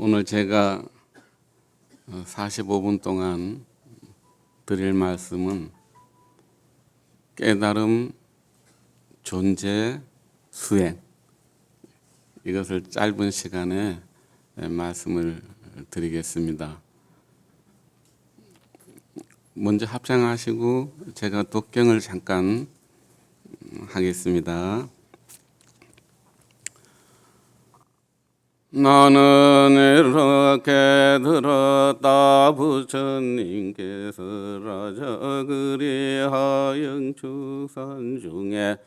오늘 제가 45분 동안 드릴 말씀은 깨달음, 존재, 수행, 이것을 짧은 시간에 말씀을 드리겠습니다. 먼저 합장하시고 제가 독경을 잠깐 하겠습니다. 나는 이렇게 들었다. 부처님께서 라자 그리하영 축산 중에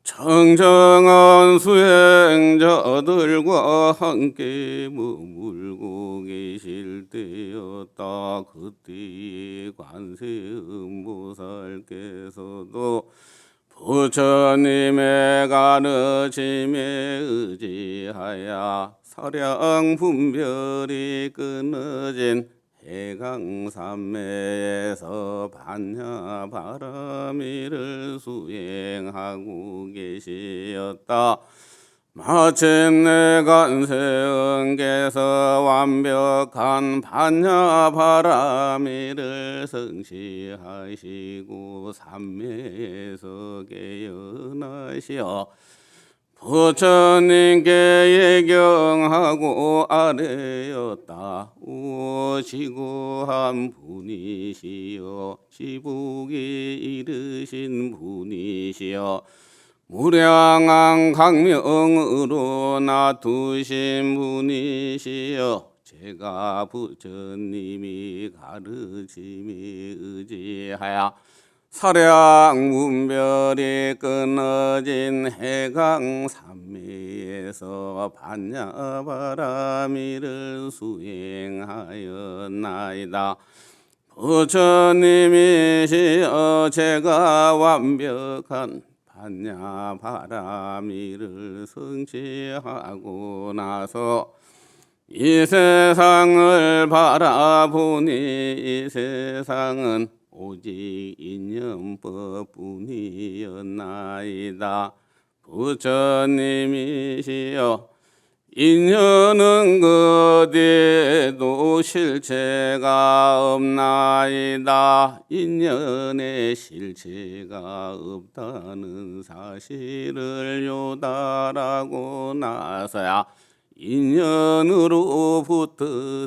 청정한 수행자들과 함께 머물고 계실 때였다. 그때 관세음보살께서도 부처님의 가르침에 의지하여 사량 분별이 끊어진 해강산매에서 반야바라미를 수행하고 계시었다. 마침내 관세음께서 완벽한 반야바라미를 성취하시고 산매에서 깨어나시어 부처님께 예경하고 아뢰었다. 오시고한 분이시여 지복이 이르신 분이시여 무량한 강명으로 놔두신 분이시여 제가 부처님이 가르침에 의지하여 사량 분별이 끊어진 해강산매에서 반야바라미를 수행하였나이다. 부처님이시여 제가 완벽한 반야바라미를 성취하고 나서 이 세상을 바라보니 이 세상은 오직 인연법뿐이었나이다. 부처님이시여 인연은 어디에도 실체가 없나이다. 인연의 실체가 없다는 사실을 요달하고 나서야 인연으로부터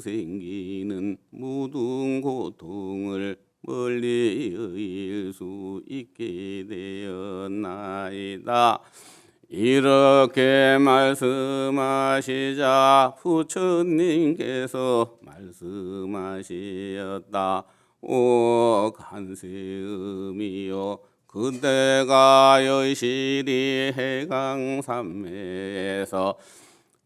생기는 모든 고통을 멀리 여길 수 있게 되었나이다. 이렇게 말씀하시자 부처님께서 말씀하시었다. 오 관세음이여 그대가 여실히 해강산매에서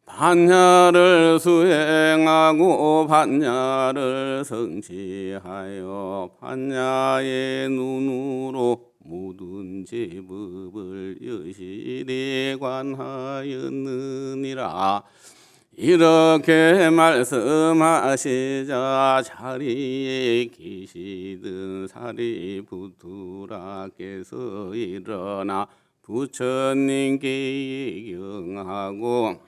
반야를 수행하고 반야를 성취하여 반야의 눈으로 모든 제법을 여실히 관하였느니라. 이렇게 말씀하시자 자리에 계시던 사리부트라께서 일어나 부처님께 예경하고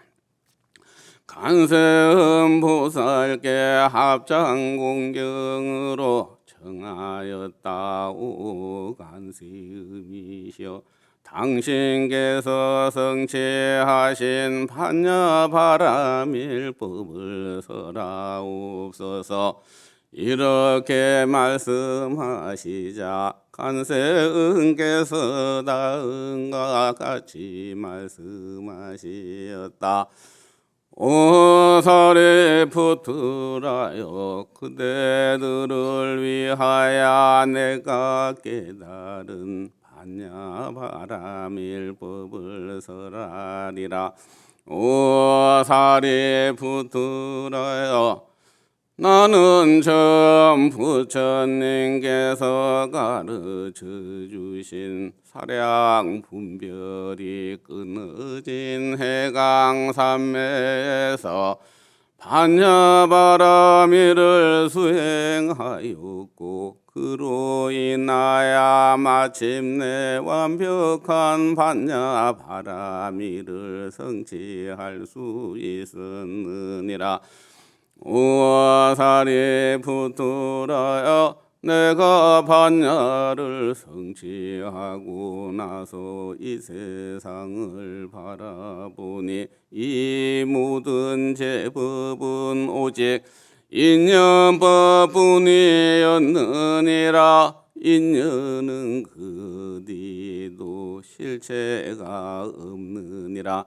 관세음보살께 합장공경으로 청하였다. 오 관세음이시여 당신께서 성취하신 반야바라밀법을 설하옵소서. 이렇게 말씀하시자 관세음께서 다음과 같이 말씀하시었다. 오 사리부트라여 그대들을 위하여 내가 깨달은 반야바라밀법을 설하리라. 오 사리부트라여 나는 전 부처님께서 가르쳐 주신 사량 분별이 끊어진 해강산매에서 반야바라미를 수행하였고 그로 인하여 마침내 완벽한 반야바라미를 성취할 수 있었느니라. 오사리 부트라야 내가 반야를 성취하고 나서 이 세상을 바라보니 이 모든 제법은 오직 인연법뿐이었느니라. 인연은 그디도 실체가 없느니라.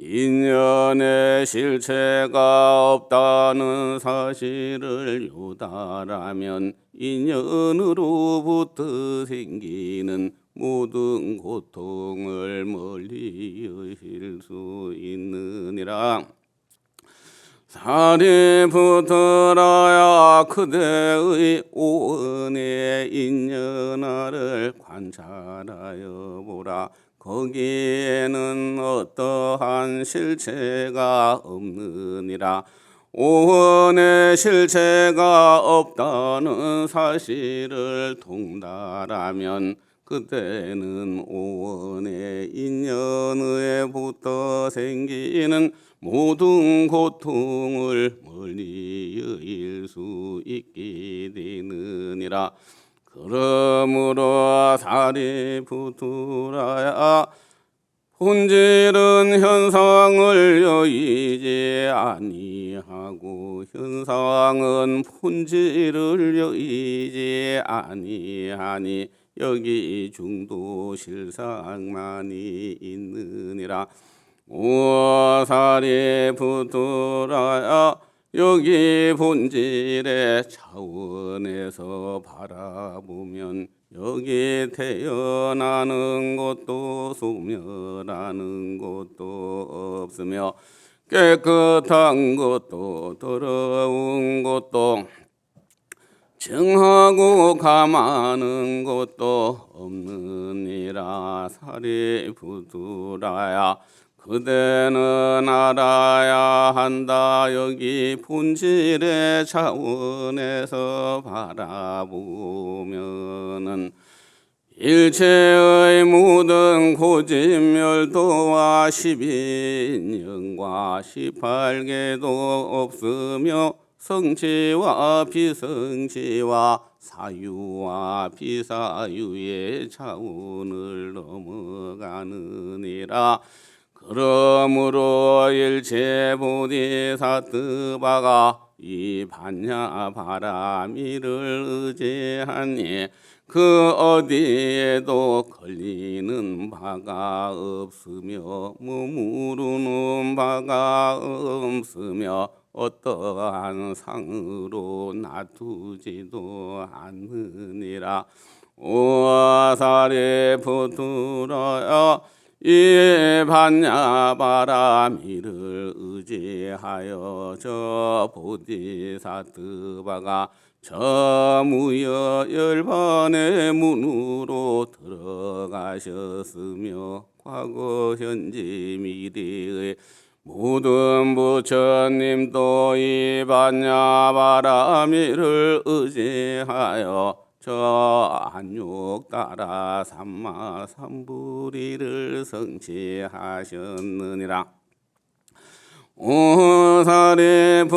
인연의 실체가 없다는 사실을 요달하면 인연으로부터 생기는 모든 고통을 멀리 여실 수 있느니라. 사리부터라야 그대의 오은의 인연아를 관찰하여 보라. 거기에는 어떠한 실체가 없느니라. 오은의 실체가 없다는 사실을 통달하면 그때는 오은의 인연에부터 생기는 모든 고통을 멀리 여길 수 있게 되느니라. 그러므로 사리부트라야 본질은 현상을 여의지 아니하고 현상은 본질을 여의지 아니하니 여기 중도 실상만이 있느니라. 오사리부트라야 여기 본질의 차원에서 바라보면 여기 태어나는 것도 소멸하는 것도 없으며 깨끗한 것도 더러운 것도 정하고 감하는 것도 없느니라. 사리부트라야 그대는 알아야 한다. 여기 본질의 차원에서 바라보면은 일체의 모든 고집멸도와 12인연과 18개도 없으며 성취와 비성취와 사유와 비사유의 차원을 넘어가느니라. 그러므로 일체 보디사트바가 이 반야 바라미를 의지하니 그 어디에도 걸리는 바가 없으며 머무르는 바가 없으며 어떠한 상으로 놔두지도 않느니라. 오사리부트라야 이 반야 바라미를 의지하여 저 보디사트바가 저 무여 열반의 문으로 들어가셨으며 과거 현지 미래의 모든 부처님도 이 반야 바라미를 의지하여 저 안욕 따라 삼마 삼부리를 성취하셨느니라. 오사리부트라야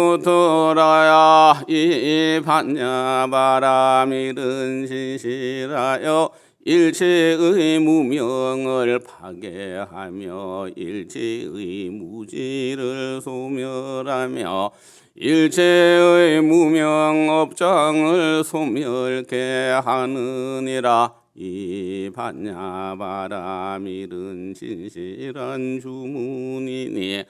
이 반야 바라미는 진실하여 일체의 무명을 파괴하며 일체의 무지를 소멸하며 일체의 무명업장을 소멸케 하느니라. 이 반야 바라미는 진실한 주문이니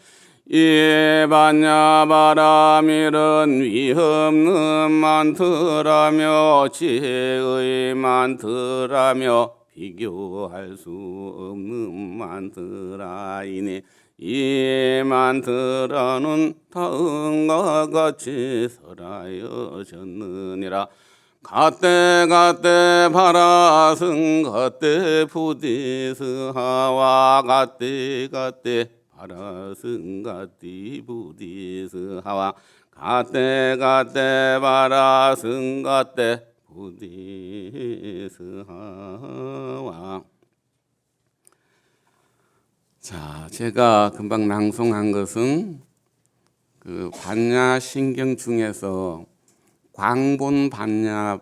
이 반야 바라미는 위없는 만트라며 지혜의 만트라며 비교할 수 없는 만트라이니 이 만트라는 다음과 같이 설하여졌느니라. 갓대 바라승 갓대 부디스하와 갓대 바라승 갓대 부디스하와 갓대 바라승 갓대 부디스하와. 자, 제가 금방 낭송한 것은 그 반야 신경 중에서 광본 반야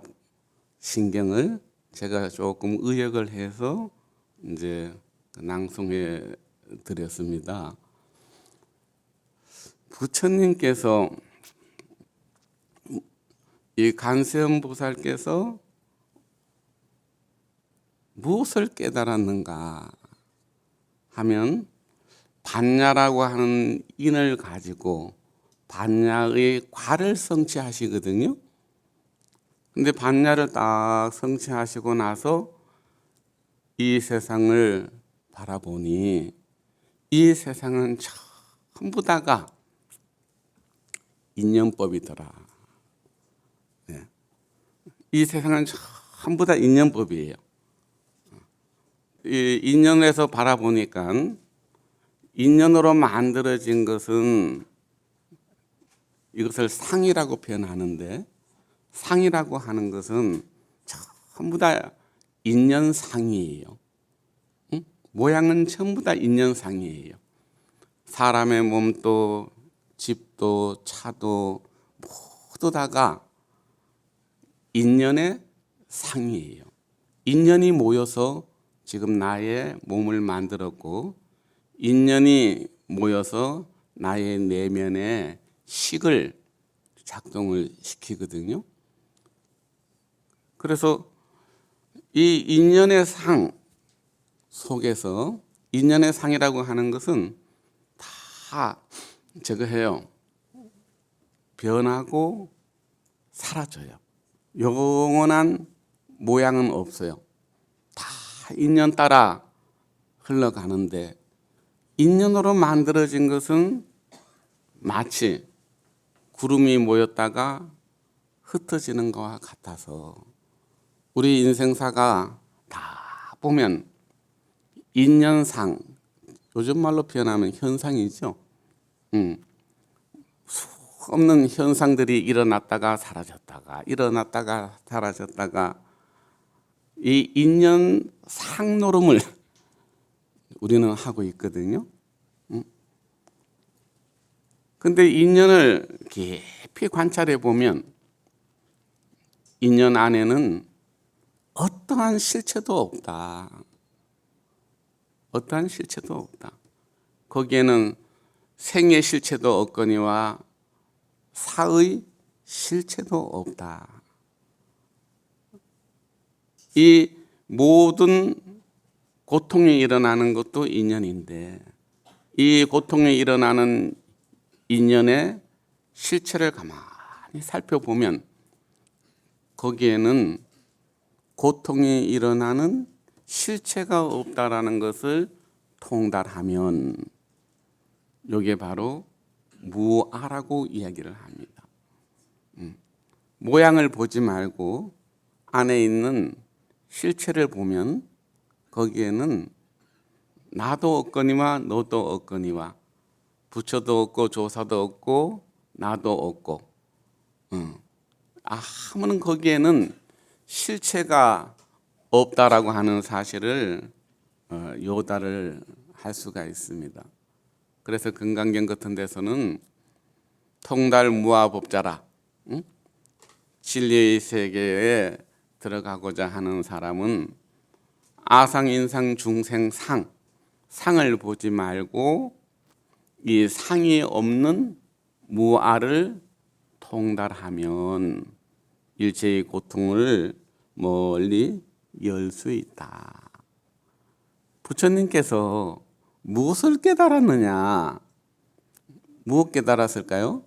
신경을 제가 조금 의역을 해서 이제 낭송해 드렸습니다. 부처님께서 이 간세음 보살께서 무엇을 깨달았는가 하면 반야라고 하는 인을 가지고 반야의 과를 성취하시거든요. 근데 반야를 딱 성취하시고 나서 이 세상을 바라보니 이 세상은 전부 다가 인연법이더라. 네. 이 세상은 전부 다 인연법이에요. 이 인연에서 바라보니까 인연으로 만들어진 것은 이것을 상이라고 표현하는데, 상이라고 하는 것은 전부 다 인연상이에요. 응? 모양은 전부 다 인연상이에요. 사람의 몸도 집도 차도 모두 다가 인연의 상이에요. 인연이 모여서 지금 나의 몸을 만들었고, 인연이 모여서 나의 내면에 식을 작동을 시키거든요. 그래서 이 인연의 상 속에서 인연의 상이라고 하는 것은 다 저거 해요. 변하고 사라져요. 영원한 모양은 없어요. 다 인연 따라 흘러가는데, 인연으로 만들어진 것은 마치 구름이 모였다가 흩어지는 것과 같아서 우리 인생사가 다 보면 인연상, 요즘 말로 표현하면 현상이죠. 수 없는 현상들이 일어났다가 사라졌다가 일어났다가 사라졌다가 이 인연상 노름을 우리는 하고 있거든요. 근데 인연을 깊이 관찰해 보면 인연 안에는 어떠한 실체도 없다. 어떠한 실체도 없다. 거기에는 생의 실체도 없거니와 사의 실체도 없다. 이 모든 고통이 일어나는 것도 인연인데, 이 고통이 일어나는 인연의 실체를 가만히 살펴보면 거기에는 고통이 일어나는 실체가 없다라는 것을 통달하면 이게 바로 무아라고 이야기를 합니다. 모양을 보지 말고 안에 있는 실체를 보면 거기에는 나도 없거니와 너도 없거니와 부처도 없고 조사도 없고 나도 없고, 아무런 거기에는 실체가 없다라고 하는 사실을 요다를 할 수가 있습니다. 그래서 금강경 같은 데서는 통달무아법자라, 진리의 세계에 들어가고자 하는 사람은 아상인상 중생상, 상을 보지 말고 이 상이 없는 무아를 통달하면 일체의 고통을 멀리 열 수 있다. 부처님께서 무엇을 깨달았느냐? 무엇 깨달았을까요?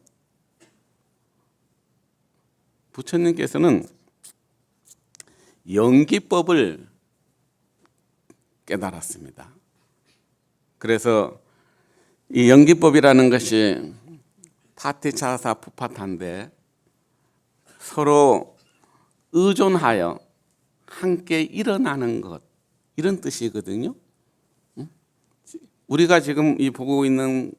부처님께서는 연기법을 깨달았습니다. 그래서 이 연기법이라는 것이 파티차사 푸파타인데 서로 의존하여 함께 일어나는 것, 이런 뜻이거든요. 우리가 지금 이 보고 있는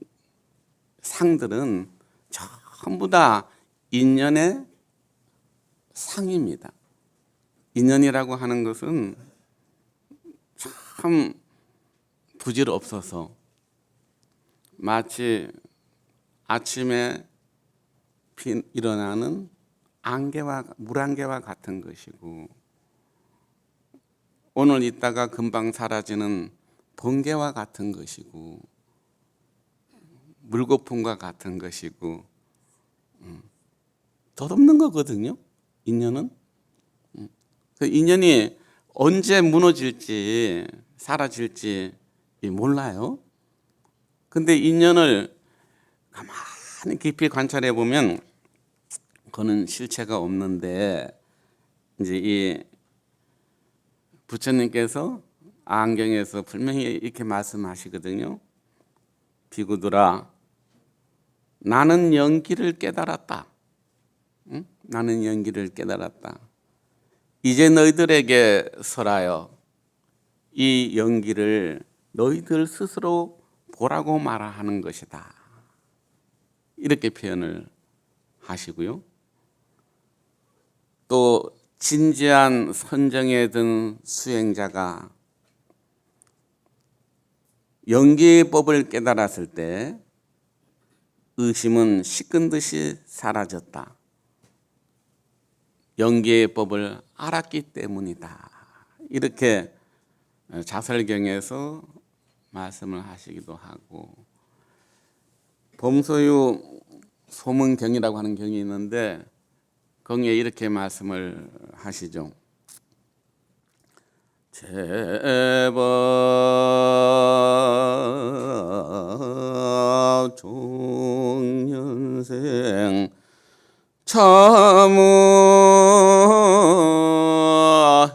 상들은 전부 다 인연의 상입니다. 인연이라고 하는 것은 참 부질없어서 마치 아침에 일어나는 물안개와 같은 것이고, 오늘 있다가 금방 사라지는 번개와 같은 것이고, 물거품과 같은 것이고, 덧없는 거거든요. 인연은. 그 인연이 언제 무너질지 사라질지 몰라요. 근데 인연을 가만히 깊이 관찰해 보면 그거는 실체가 없는데, 이제 이 부처님께서 안경에서 분명히 이렇게 말씀하시거든요. 비구들아, 나는 연기를 깨달았다. 응? 나는 연기를 깨달았다. 이제 너희들에게 설하여 이 연기를 너희들 스스로 보라고 말하는 것이다. 이렇게 표현을 하시고요. 또 진지한 선정에 든 수행자가 연기의 법을 깨달았을 때 의심은 식은 듯이 사라졌다. 연기의 법을 알았기 때문이다. 이렇게 자설경에서 말씀을 하시기도 하고, 범소유 소문경이라고 하는 경이 있는데 거기에 이렇게 말씀을 하시죠. 제법 종년생 참무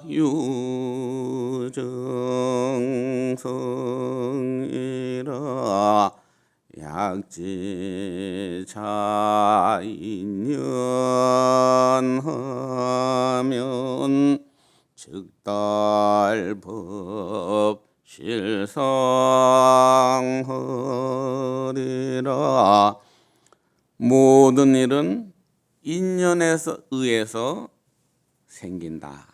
유정성이라 약지 자인연하면 즉달법 실상하리라. 모든 일은 인연에서 의해서 생긴다.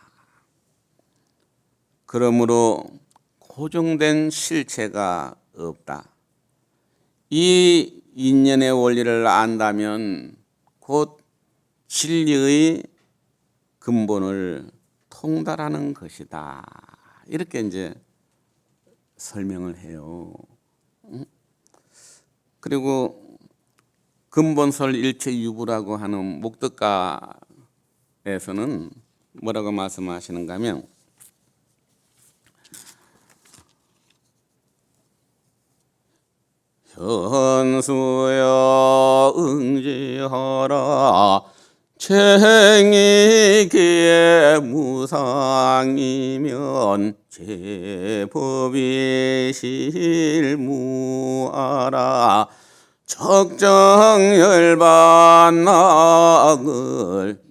그러므로 고정된 실체가 없다. 이 인연의 원리를 안다면 곧 진리의 근본을 통달하는 것이다. 이렇게 이제 설명을 해요. 그리고 근본설 일체유부라고 하는 목덕가에서는 뭐라고 말씀하시는가 하면, 현수여 응지하라 챙이기에 무상이면 제법이 실무하라. 적정열반악을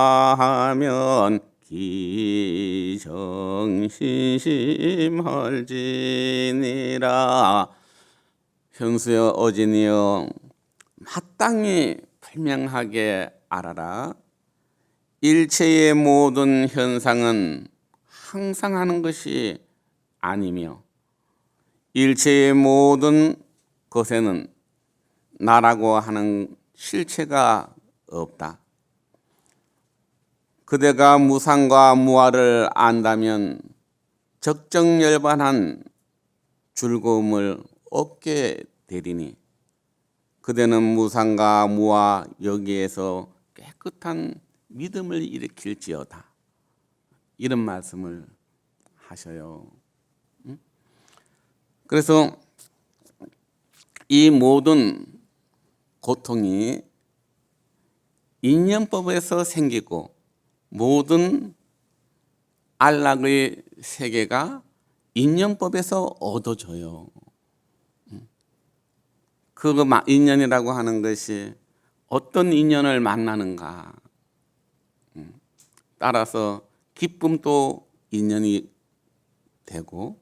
여의오차하면 기정신심할지니라. 현수여 어진이여, 마땅히 분명하게 알아라. 일체의 모든 현상은 항상 하는 것이 아니며 일체의 모든 것에는 나라고 하는 실체가 없다. 그대가 무상과 무아를 안다면 적정열반한 즐거움을 얻게 되리니 그대는 무상과 무아 여기에서 깨끗한 믿음을 일으킬지어다. 이런 말씀을 하셔요. 그래서 이 모든 고통이 인연법에서 생기고 모든 안락의 세계가 인연법에서 얻어져요. 그 인연이라고 하는 것이 어떤 인연을 만나는가, 따라서 기쁨도 인연이 되고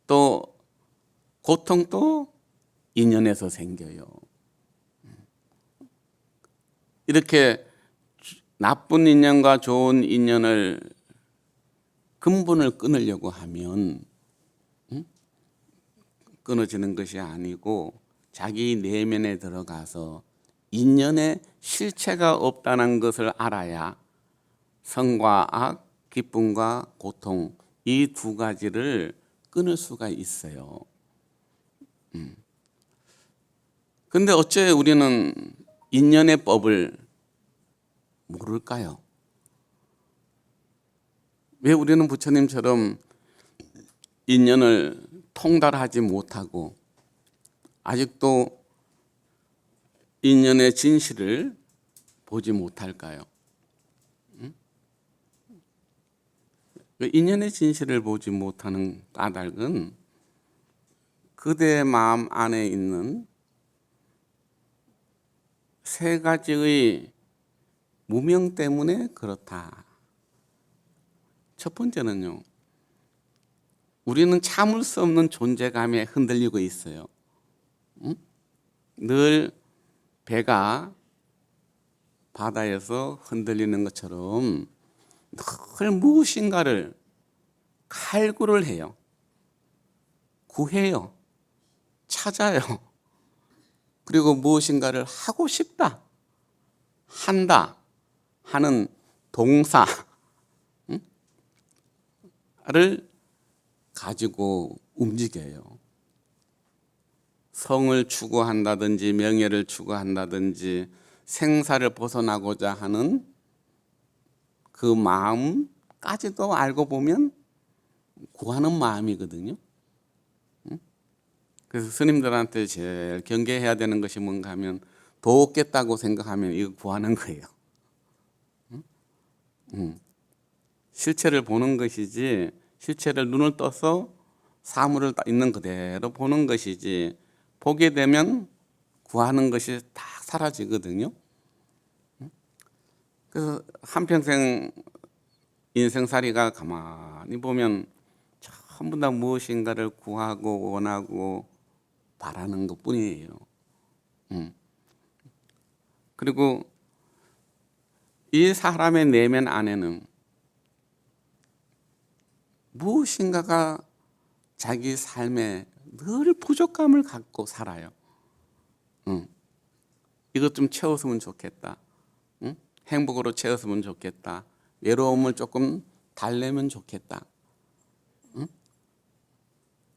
또 고통도 인연에서 생겨요. 이렇게 나쁜 인연과 좋은 인연을 근본을 끊으려고 하면 끊어지는 것이 아니고 자기 내면에 들어가서 인연의 실체가 없다는 것을 알아야 선과 악, 기쁨과 고통 이 두 가지를 끊을 수가 있어요. 근데 어째 우리는 인연의 법을 모를까요? 왜 우리는 부처님처럼 인연을 통달하지 못하고 아직도 인연의 진실을 보지 못할까요? 인연의 진실을 보지 못하는 까닭은 그대의 마음 안에 있는 세 가지의 무명 때문에 그렇다. 첫 번째는요, 우리는 참을 수 없는 존재감에 흔들리고 있어요. 늘 배가 바다에서 흔들리는 것처럼 늘 무엇인가를 칼구를 해요. 구해요. 찾아요. 그리고 무엇인가를 하고 싶다, 한다 하는 동사를 가지고 움직여요. 성을 추구한다든지 명예를 추구한다든지 생사를 벗어나고자 하는 그 마음까지도 알고 보면 구하는 마음이거든요. 그래서 스님들한테 제일 경계해야 되는 것이 뭔가 하면 돕겠다고 생각하면 이거 구하는 거예요. 실체를 보는 것이지, 실체를 눈을 떠서 사물을 있는 그대로 보는 것이지, 보게 되면 구하는 것이 다 사라지거든요. 그래서 한평생 인생살이가 가만히 보면 전부 다 무엇인가를 구하고 원하고 바라는 것 뿐이에요. 그리고 이 사람의 내면 안에는 무엇인가가 자기 삶에 늘 부족감을 갖고 살아요. 이것 좀 채웠으면 좋겠다. 행복으로 채웠으면 좋겠다. 외로움을 조금 달래면 좋겠다.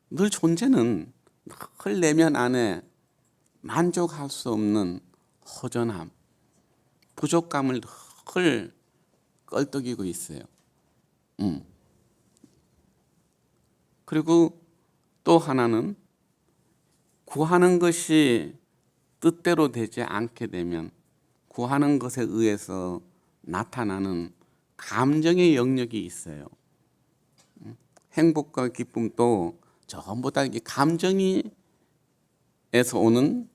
늘 존재는 늘 내면 안에 만족할 수 없는 허전함, 부족감을 늘 껄떡이고 있어요. 그리고 또 하나는 구하는 것이 뜻대로 되지 않게 되면 구하는 것에 의해서 나타나는 감정의 영역이 있어요. 행복과 기쁨도 전부 다 이게 감정에서 오는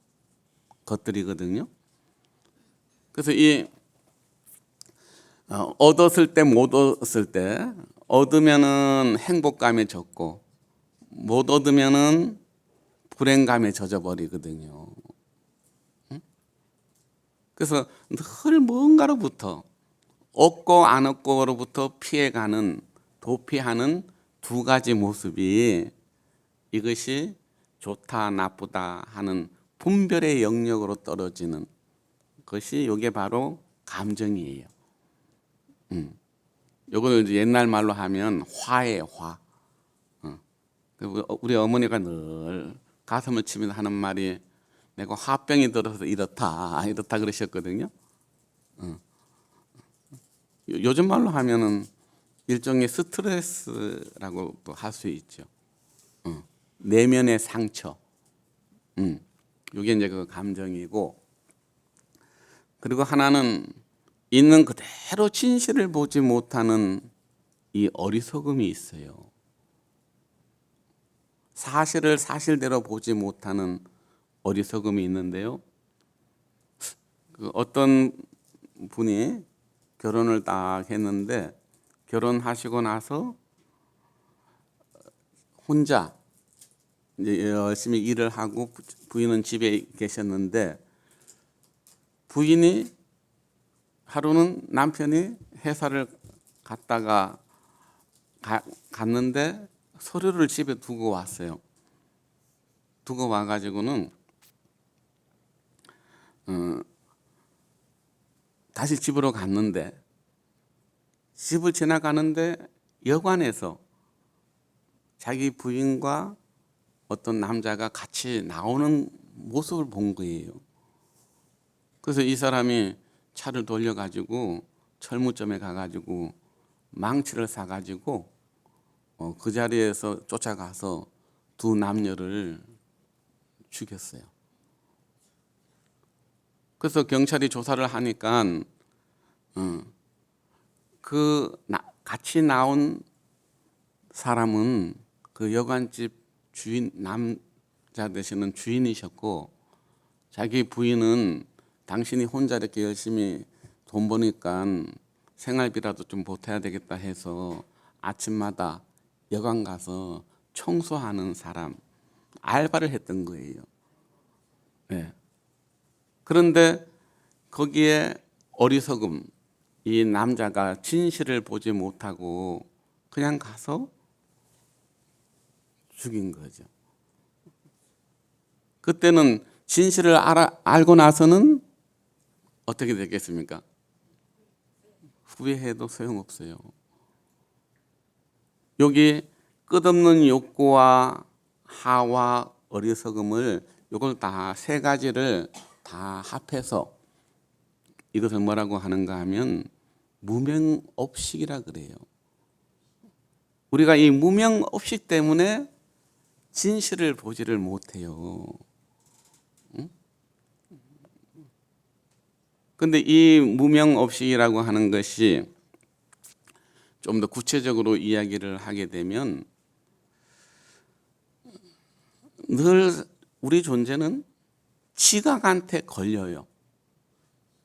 것들이거든요. 그래서 이 얻었을 때 못 얻었을 때 얻으면은 행복감에 젖고 못 얻으면은 불행감에 젖어버리거든요. 그래서 늘 뭔가로부터 얻고 안 얻고로부터 피해가는, 도피하는 두 가지 모습이 이것이 좋다 나쁘다 하는 분별의 영역으로 떨어지는 것이 이게 바로 감정이에요. 요거는 이제 옛날 말로 하면 화예요, 화. 우리 어머니가 늘 가슴을 치면서 하는 말이 내가 화병이 들어서 이렇다 그러셨거든요. 요즘 말로 하면은 일종의 스트레스라고 또 할 수 있죠. 내면의 상처. 이게 이제 그 감정이고, 그리고 하나는 있는 그대로 진실을 보지 못하는 이 어리석음이 있어요. 사실을 사실대로 보지 못하는 어리석음이 있는데요. 어떤 분이 결혼을 딱 했는데 결혼하시고 나서 혼자 이제 열심히 일을 하고 부인은 집에 계셨는데 부인이 하루는 남편이 회사를 갔는데 서류를 집에 두고 왔어요. 두고 와가지고는 다시 집으로 갔는데, 집을 지나가는데 여관에서 자기 부인과 어떤 남자가 같이 나오는 모습을 본 거예요. 그래서 이 사람이 차를 돌려가지고 철무점에 가가지고 망치를 사가지고 그 자리에서 쫓아가서 두 남녀를 죽였어요. 그래서 경찰이 조사를 하니까 같이 나온 사람은 그 여관집 주인, 남자 되시는 주인이셨고, 자기 부인은 당신이 혼자 이렇게 열심히 돈 버니까 생활비라도 좀 보태야 되겠다 해서 아침마다 여관 가서 청소하는 사람, 알바를 했던 거예요. 네. 그런데 거기에 어리석음, 이 남자가 진실을 보지 못하고 그냥 가서 죽인 거죠. 그때는 진실을 알고 나서는 어떻게 되겠습니까? 후회해도 소용없어요. 여기 끝없는 욕구와 하와 어리석음을, 이걸 다 세 가지를 다 합해서 이것을 뭐라고 하는가 하면 무명업식이라 그래요. 우리가 이 무명업식 때문에 진실을 보지를 못해요. 근데 이 무명업식이라고 하는 것이 좀 더 구체적으로 이야기를 하게 되면, 늘 우리 존재는 지각한테 걸려요.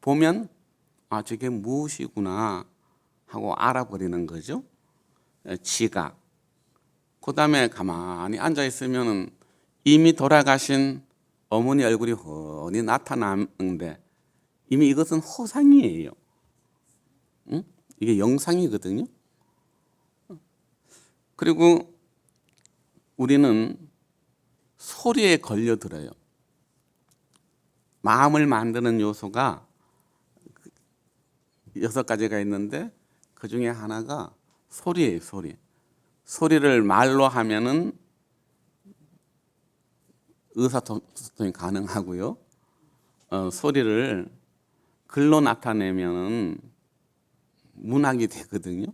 보면 저게 무엇이구나 하고 알아버리는 거죠. 지각. 그 다음에 가만히 앉아 있으면 이미 돌아가신 어머니 얼굴이 훤히 나타나는데 이미 이것은 허상이에요. 응? 이게 영상이거든요. 그리고 우리는 소리에 걸려들어요. 마음을 만드는 요소가 6가지가 있는데 그 중에 하나가 소리예요. 소리를 말로 하면은 의사소통이 가능하고요. 소리를 글로 나타내면은 문학이 되거든요.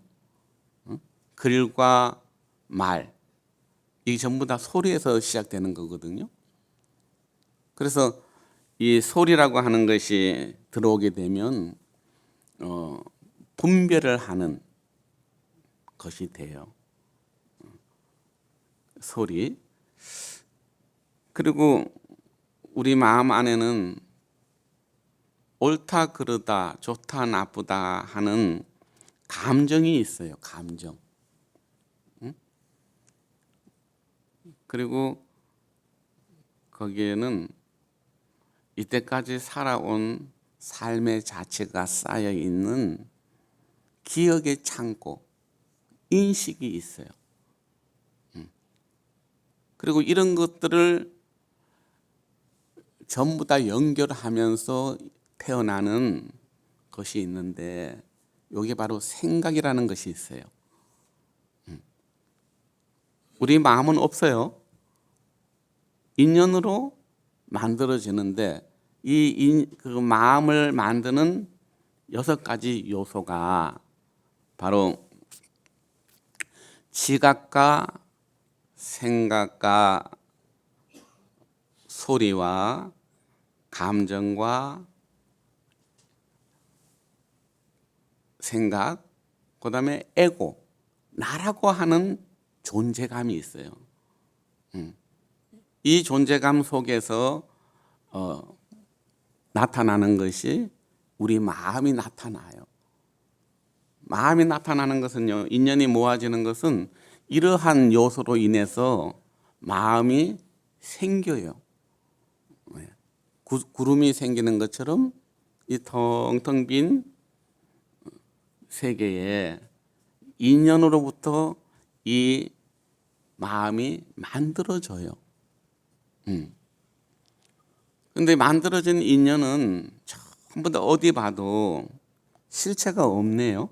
글과 말, 이게 전부 다 소리에서 시작되는 거거든요. 그래서 이 소리라고 하는 것이 들어오게 되면 분별을 하는 것이 돼요. 소리. 그리고 우리 마음 안에는 옳다 그르다, 좋다 나쁘다 하는 감정이 있어요. 감정. 그리고 거기에는 이때까지 살아온 삶의 자체가 쌓여 있는 기억의 창고, 인식이 있어요. 그리고 이런 것들을 전부 다 연결하면서 태어나는 것이 있는데, 이게 바로 생각이라는 것이 있어요. 우리 마음은 없어요. 인연으로 만들어지는데 그 마음을 만드는 6가지 요소가 바로 지각과 생각과 소리와 감정과 생각, 그 다음에 에고, 나라고 하는 존재감이 있어요. 이 존재감 속에서 나타나는 것이 우리 마음이 나타나요. 마음이 나타나는 것은요, 인연이 모아지는 것은 이러한 요소로 인해서 마음이 생겨요. 구름이 생기는 것처럼 이 텅텅 빈 세계에 인연으로부터 이 마음이 만들어져요. 근데 만들어진 인연은 전부 다 어디 봐도 실체가 없네요.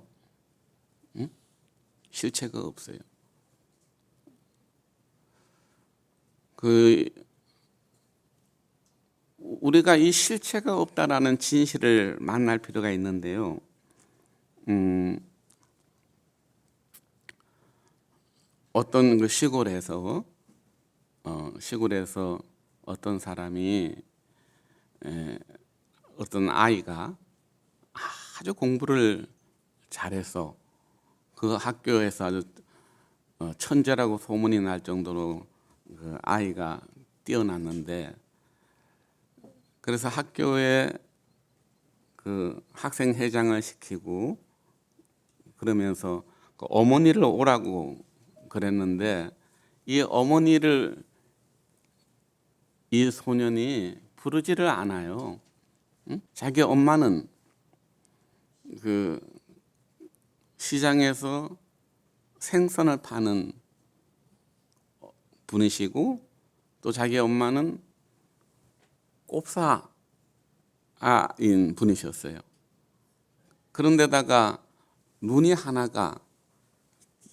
실체가 없어요. 그 우리가 이 실체가 없다라는 진실을 만날 필요가 있는데요. 어떤 그 시골에서 어떤 사람이 어떤 아이가 아주 공부를 잘해서 그 학교에서 아주 천재라고 소문이 날 정도로 그 아이가 뛰어났는데, 그래서 학교에 그 학생 회장을 시키고 그러면서 그 어머니를 오라고 그랬는데, 이 어머니를 이 소년이 부르지를 않아요. 자기 엄마는 그 시장에서 생선을 파는 분이시고, 또 자기 엄마는 꼽사인 분이셨어요. 그런데다가 눈이 하나가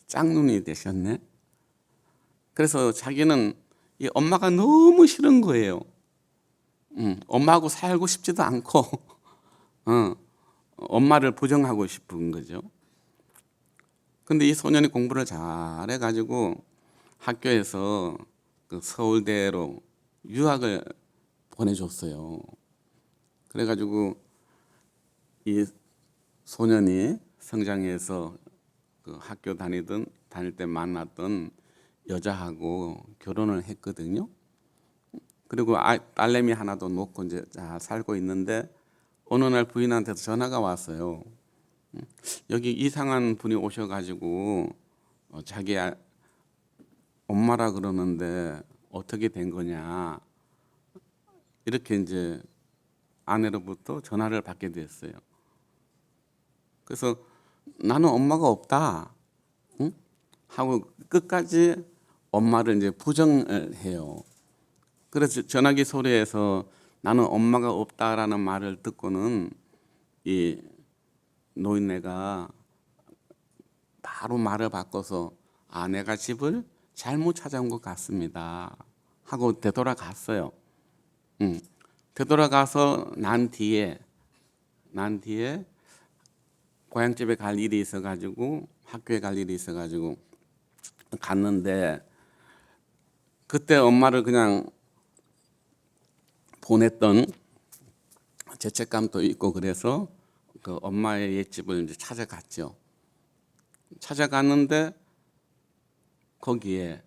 짝눈이 되셨네. 그래서 자기는 이 엄마가 너무 싫은 거예요. 엄마하고 살고 싶지도 않고 엄마를 부정하고 싶은 거죠. 근데 이 소년이 공부를 잘해가지고 학교에서 그 서울대로 유학을 보내줬어요. 그래가지고 이 소년이 성장해서 그 학교 다닐 때 만났던 여자하고 결혼을 했거든요. 그리고 딸내미 하나도 놓고 이제 잘 살고 있는데, 어느 날 부인한테서 전화가 왔어요. 여기 이상한 분이 오셔가지고 자기 엄마라 그러는데 어떻게 된 거냐, 이렇게 이제 아내로부터 전화를 받게 됐어요. 그래서 나는 엄마가 없다, 하고 끝까지 엄마를 이제 부정을 해요. 그래서 전화기 소리에서 나는 엄마가 없다라는 말을 듣고는 이 노인네가 바로 말을 바꿔서 내가 집을 잘못 찾아온 것 같습니다 하고 되돌아갔어요. 되돌아가서 난 뒤에 고향집에 갈 일이 있어가지고, 학교에 갈 일이 있어가지고 갔는데, 그때 엄마를 그냥 보냈던 죄책감도 있고, 그래서 그 엄마의 옛집을 이제 찾아갔죠. 찾아갔는데 거기에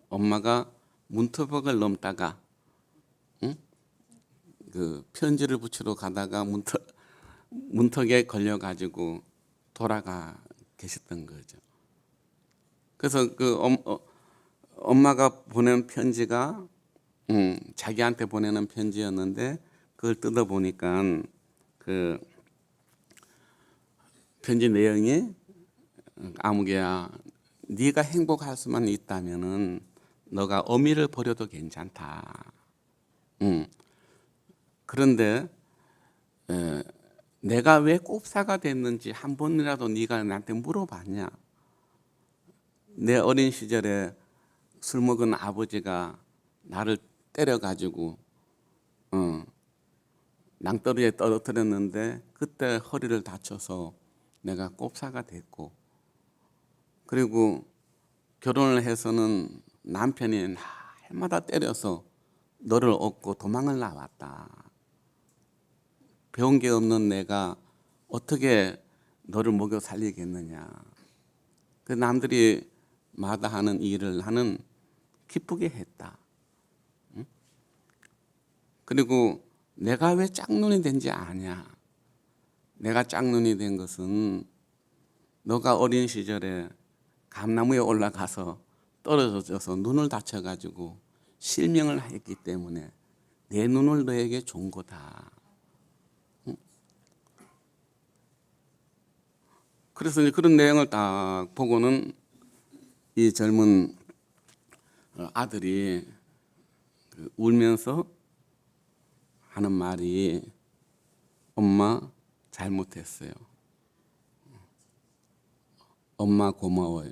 엄마가 문터벽을 넘다가 그 편지를 붙이러 가다가 문턱에 걸려가지고 돌아가 계셨던 거죠. 그래서 그 엄마가 보낸 편지가 자기한테 보내는 편지였는데, 그걸 뜯어 보니까 그 편지 내용이 아무개야, 네가 행복할 수만 있다면은 너가 어미를 버려도 괜찮다. 그런데 내가 왜 꼽사가 됐는지 한 번이라도 네가 나한테 물어봤냐? 내 어린 시절에 술 먹은 아버지가 나를 때려가지고 낭떠러지에 떨어뜨렸는데, 그때 허리를 다쳐서 내가 꼽사가 됐고, 그리고 결혼을 해서는 남편이 날마다 때려서 너를 얻고 도망을 나왔다. 배운 게 없는 내가 어떻게 너를 먹여 살리겠느냐. 그 남들이 마다하는 일을 나는 기쁘게 했다. 그리고 내가 왜 짝눈이 된지 아냐. 내가 짝눈이 된 것은 너가 어린 시절에 감나무에 올라가서 떨어져서 눈을 다쳐가지고 실명을 했기 때문에 내 눈을 너에게 준 거다. 그래서 이제 그런 내용을 딱 보고는 이 젊은 아들이 울면서 하는 말이 엄마 잘못했어요. 엄마 고마워요.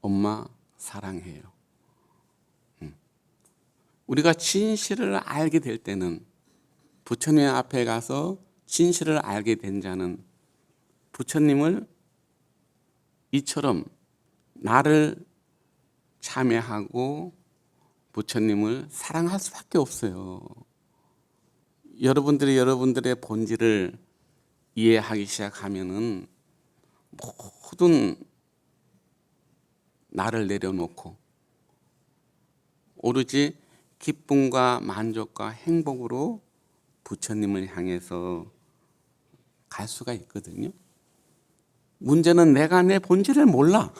엄마 사랑해요. 우리가 진실을 알게 될 때는 부처님 앞에 가서 진실을 알게 된 자는 부처님을 이처럼 나를 참여하고 부처님을 사랑할 수밖에 없어요. 여러분들이 여러분들의 본질을 이해하기 시작하면은 모든 나를 내려놓고 오로지 기쁨과 만족과 행복으로 부처님을 향해서 갈 수가 있거든요. 문제는 내가 내 본질을 몰라.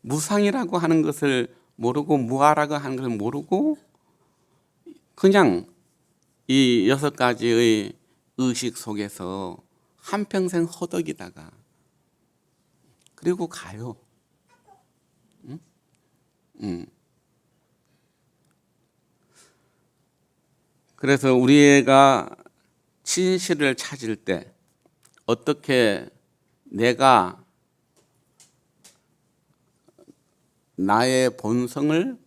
무상이라고 하는 것을 모르고 무아라고 하는 것을 모르고 그냥 이 6가지의 의식 속에서 한평생 허덕이다가 그리고 가요. 그래서 우리가 진실을 찾을 때 어떻게 내가 나의 본성을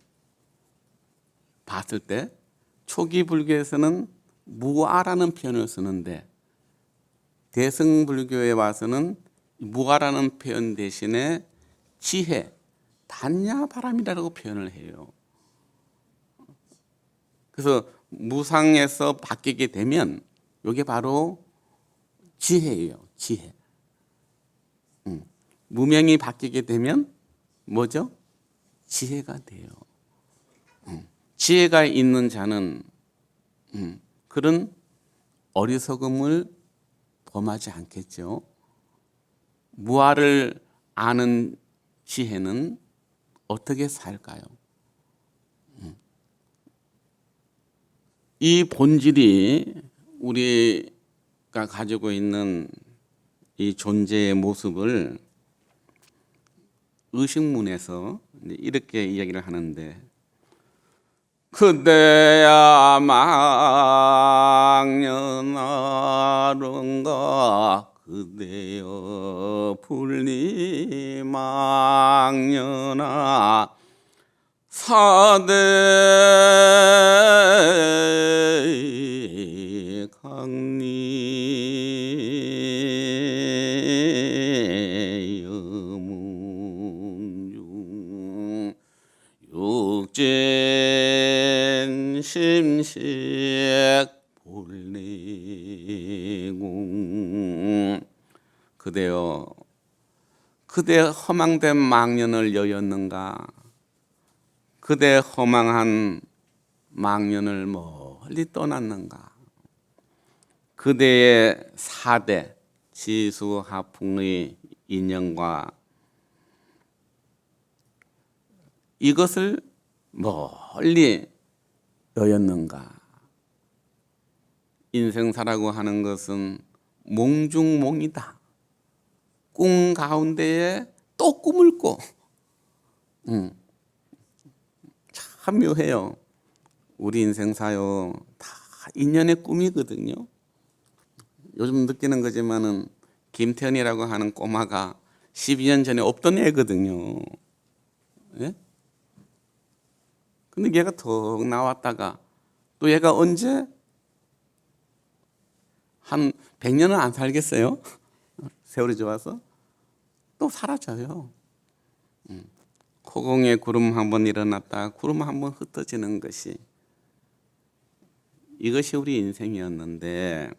봤을 때 초기 불교에서는 무아라는 표현을 쓰는데 대승불교에 와서는 무아라는 표현 대신에 지혜, 단야바람이라고 표현을 해요. 그래서 무상에서 바뀌게 되면 이게 바로 지혜예요. 지혜. 무명이 바뀌게 되면 뭐죠? 지혜가 돼요. 지혜가 있는 자는 그런 어리석음을 범하지 않겠죠. 무아를 아는 지혜는 어떻게 살까요? 이 본질이 우리가 가지고 있는 이 존재의 모습을 의식문에서 이렇게 이야기를 하는데 그대야 망년아른가 그대여 불리망년아 사대 강리 여문중 육진 심식 본래공 그대여 그대 허망된 망년을 여였는가 그대 허망한 망년을 멀리 떠났는가 그대의 사대 지수하풍의 인연과 이것을 멀리 여였는가. 인생사라고 하는 것은 몽중몽이다. 꿈 가운데에 또 꿈을 꿔. 참 묘해요. 우리 인생사요 다 인연의 꿈이거든요. 요즘 느끼는 거지만은 김태현이라고 하는 꼬마가 12년 전에 없던 애거든요. 예? 근데 얘가 더 나왔다가 또 얘가 언제 한 100년은 안 살겠어요? 세월이 좋아서 또 사라져요. 코공에 구름 한번 일어났다 구름 한번 흩어지는 것이 이것이 우리 인생이었는데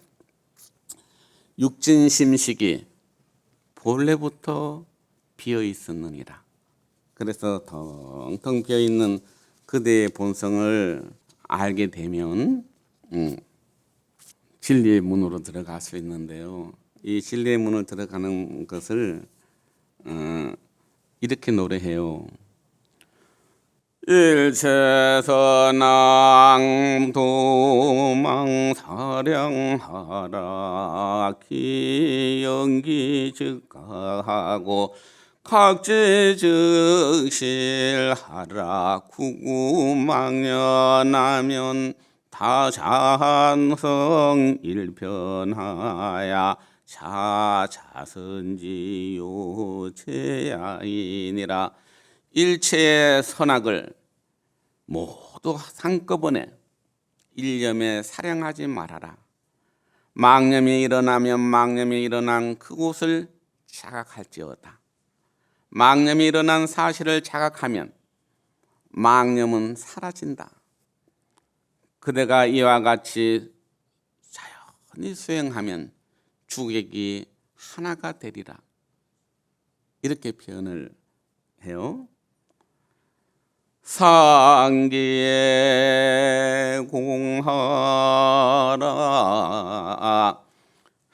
육진심식이 본래부터 비어 있었느니라. 그래서 텅텅 비어 있는 그대의 본성을 알게 되면 진리의 문으로 들어갈 수 있는데요. 이 진리의 문을 들어가는 것을 이렇게 노래해요. 일체선왕 도망사량하라 기연기 즉가하고 각지즉실하라 구구망연하면 다자한성 일편하야 자자선지요 제야이니라. 일체의 선악을 모두 한꺼번에 일념에 살행하지 말아라. 망념이 일어나면 망념이 일어난 그곳을 자각할지어다. 망념이 일어난 사실을 자각하면 망념은 사라진다. 그대가 이와 같이 자연히 수행하면 주객이 하나가 되리라. 이렇게 표현을 해요. 상기에 공하라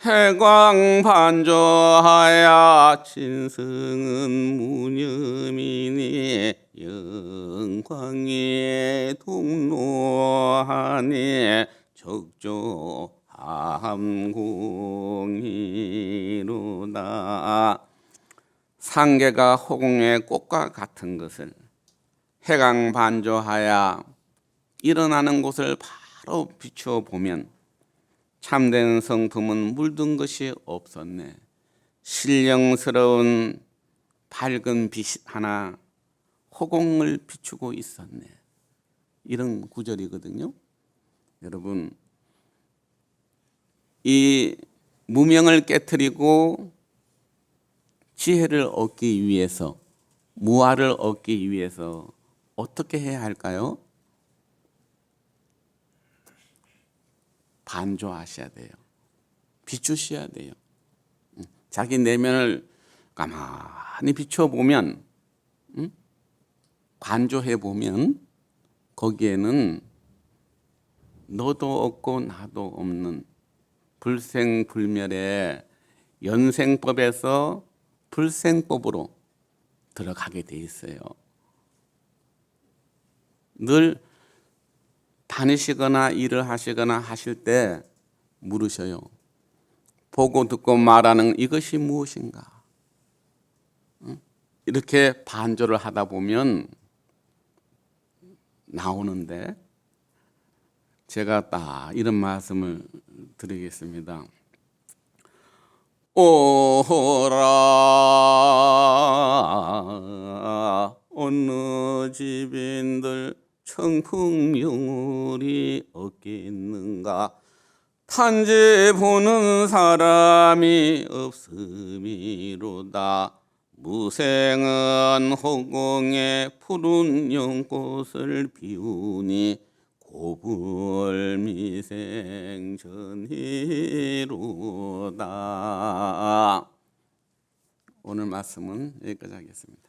해광반조하야 진승은 무념이니 영광에 동로하니 적조함공이로다. 상계가 호공의 꽃과 같은 것을 해광반조하야 일어나는 곳을 바로 비추어 보면 참된 성품은 물든 것이 없었네. 신령스러운 밝은 빛 하나 호공을 비추고 있었네. 이런 구절이거든요. 여러분, 이 무명을 깨트리고 지혜를 얻기 위해서, 무아를 얻기 위해서 어떻게 해야 할까요? 반조하셔야 돼요. 비추셔야 돼요. 자기 내면을 가만히 비춰보면, 관조해 보면 거기에는 너도 없고 나도 없는 불생불멸의 연생법에서 불생법으로 들어가게 돼 있어요. 늘 다니시거나 일을 하시거나 하실 때 물으셔요. 보고 듣고 말하는 이것이 무엇인가? 이렇게 반조를 하다 보면 나오는데, 제가 딱 이런 말씀을 드리겠습니다. 오호라 어느 집인들 청풍명울이 없겠는가. 탄지 보는 사람이 없음이로다. 무생은 허공에 푸른 연꽃을 피우니 고불미생전이로다. 오늘 말씀은 여기까지 하겠습니다.